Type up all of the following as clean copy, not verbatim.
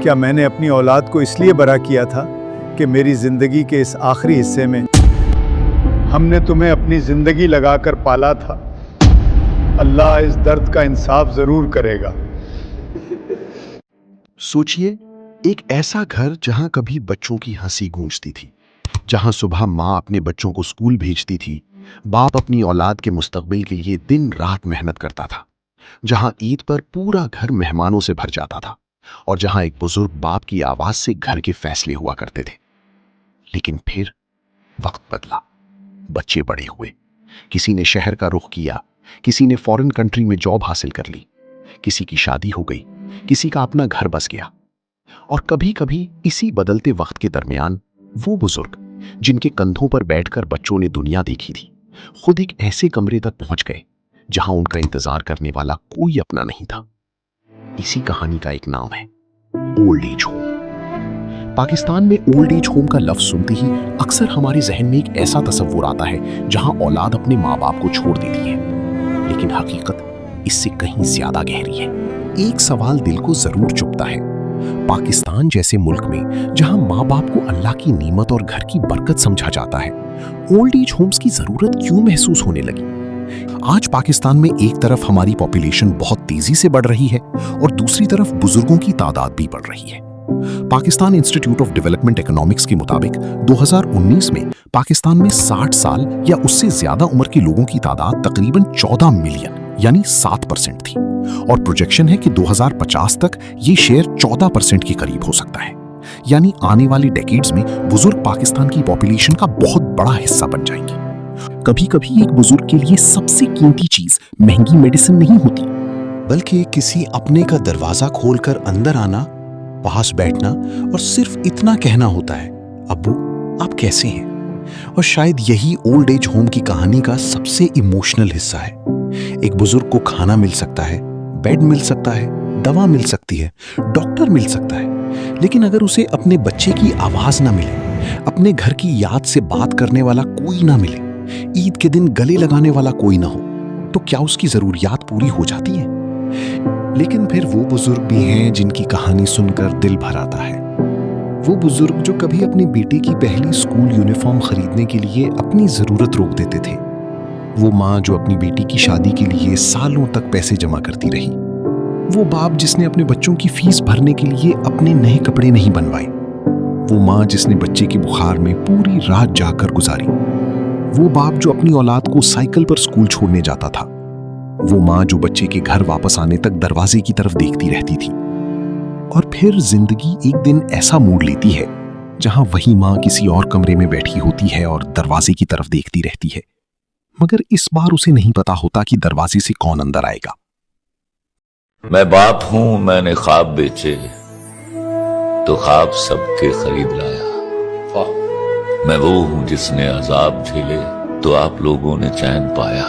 क्या मैंने अपनी औलाद को इसलिए बरा किया था कि मेरी जिंदगी के इस आखिरी हिस्से में हमने तुम्हें अपनी जिंदगी लगाकर पाला था। अल्लाह इस दर्द का इंसाफ जरूर करेगा। सोचिए, एक ऐसा घर जहां कभी बच्चों की हंसी गूंजती थी, जहां सुबह माँ अपने बच्चों को स्कूल भेजती थी, बाप अपनी औलाद के मुस्तकबिल के लिए दिन रात मेहनत करता था, जहां ईद पर पूरा घर मेहमानों से भर जाता था और जहां एक बुजुर्ग बाप की आवाज से घर के फैसले हुआ करते थे। लेकिन फिर वक्त बदला, बच्चे बड़े हुए, किसी ने शहर का रुख किया, किसी ने फॉरेन कंट्री में जॉब हासिल कर ली, किसी की शादी हो गई, किसी का अपना घर बस गया। और कभी कभी इसी बदलते वक्त के दरमियान वो बुजुर्ग जिनके कंधों पर बैठकर बच्चों ने दुनिया देखी थी, खुद एक ऐसे कमरे तक पहुंच गए जहां उनका इंतजार करने वाला कोई अपना नहीं था। इसी कहानी का एक नाम है ओल्ड एज होम। पाकिस्तान में ओल्ड एज होम का लफ्ज सुनते ही अक्सर हमारे जहन में एक ऐसा तस्वुर आता है जहां औलाद अपने माँ बाप को छोड़ देती है, लेकिन हकीकत इससे कहीं ज्यादा गहरी है। एक सवाल दिल को जरूर चुभता है, पाकिस्तान जैसे मुल्क में जहां माँ बाप को अल्लाह की नेमत और घर की बरकत समझा जाता है, ओल्ड एज होम्स की जरूरत क्यों महसूस होने लगी? आज पाकिस्तान में एक तरफ हमारी पॉपुलेशन बहुत तेजी से बढ़ रही है और दूसरी तरफ बुजुर्गों की तादाद भी बढ़ रही है। Pakistan institute of development economics के मुताबिक 2019 में पाकिस्तान में 60 साल या उससे ज्यादा उम्र के लोगों की तादाद तकरीबन 14 मिलियन यानी 7% थी और प्रोजेक्शन है कि 2050 तक ये शेयर 14% के करीब हो सकता है। यानी आने वाले डेकेड्स में बुजुर्ग पाकिस्तान की पॉपुलेशन का बहुत बड़ा हिस्सा बन जाएंगे। कभी कभी एक बुजुर्ग के लिए सबसे कीमती चीज महंगी मेडिसिन नहीं होती, बल्कि किसी अपने का दरवाजा खोलकर अंदर आना, पास बैठना और सिर्फ इतना कहना होता है, अब्बू आप कैसे हैं? और शायद यही ओल्ड एज होम की कहानी का सबसे इमोशनल हिस्सा है। एक बुजुर्ग को खाना मिल सकता है, बेड मिल सकता है, दवा मिल सकती है, डॉक्टर मिल सकता है, लेकिन अगर उसे अपने बच्चे की आवाज ना मिले, अपने घर की याद से बात करने वाला कोई ना मिले, ईद के दिन गले लगाने वाला कोई ना हो, तो क्या उसकी जरूरियात पूरी हो जाती है? लेकिन फिर वो बुजुर्ग भी हैं जिनकी कहानी सुनकर दिल भर आता है। वो बुजुर्ग जो कभी अपने बेटे की पहली स्कूल यूनिफॉर्म खरीदने के लिए अपनी जरूरत रोक देते थे। वो माँ जो अपनी बेटी की शादी के लिए सालों तक पैसे जमा करती रही। वो बाप जिसने अपने बच्चों की फीस भरने के लिए अपने नए कपड़े नहीं बनवाए। वो माँ जिसने बच्चे के बुखार में पूरी रात जाकर गुजारी। वो बाप जो अपनी औलाद को साइकिल पर स्कूल छोड़ने जाता था। वो माँ जो बच्चे के घर वापस आने तक दरवाजे की तरफ देखती रहती थी। और फिर जिंदगी एक दिन ऐसा मोड़ लेती है जहां वही माँ किसी और कमरे में बैठी होती है और दरवाजे की तरफ देखती रहती है, मगर इस बार उसे नहीं पता होता कि दरवाजे से कौन अंदर आएगा। मैं बाप हूं, मैंने ख्वाब बेचे तो ख्वाब सबके खरीद लाया। मैं वो हूं जिसने अजाब झेले तो आप लोगों ने चैन पाया।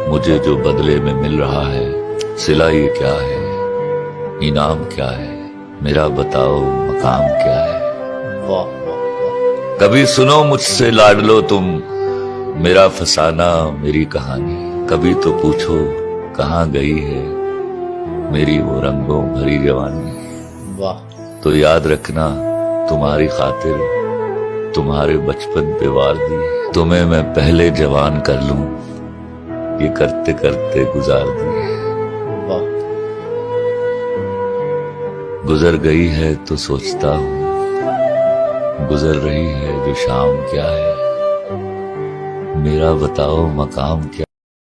मुझे जो बदले में मिल रहा है, सिला ये क्या है, इनाम क्या है, मेरा बताओ मकाम क्या है? कभी सुनो मुझसे लाडलो तुम मेरा फसाना मेरी कहानी, कभी तो पूछो कहाँ गई है मेरी वो रंगों भरी जवानी। तो याद रखना तुम्हारी खातिर तुम्हारे बचपन पे वार दी, तुम्हें मैं पहले जवान कर लूं ये करते करते गुजार दी। गुजर गई है तो सोचता हूं गुजर रही है जो शाम क्या है, मेरा बताओ मकाम क्या।